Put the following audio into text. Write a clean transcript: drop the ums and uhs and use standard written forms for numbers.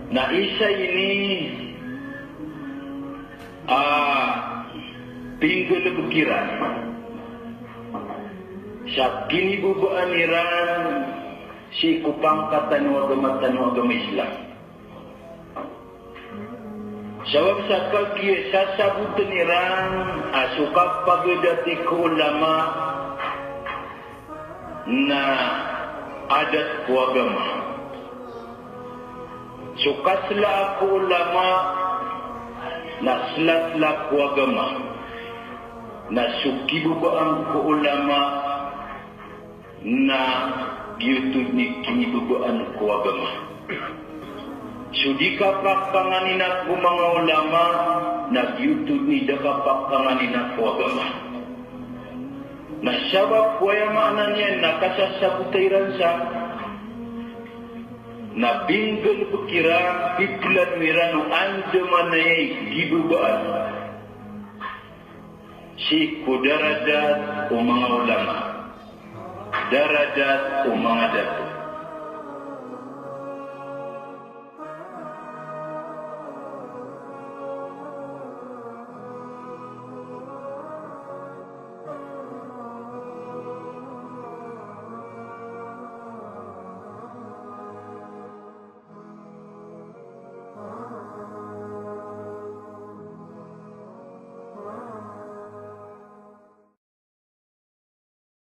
Na isa ini tinggal pikiran. Sa kini bubaan Iran si kupangkatan agama Islam. Sebab sa kaki sasabutan Iran asukap pagdati ko ulama na adat ko agama. Sukasla ako ulama na slatla ko agama. Na sukibubaan ko ulama na giyutod ni kinibubaan ko agama. Sudi kapakpanganin ako mga ulama na giyutod ni dakapakpanganin ako agama. Na sabab ko yamanan yan nakasasabutayran sa na binggal pekira piplan wirano anjaman na gibubaan. Si kudaradat o mga ulama, daradat o mga dato.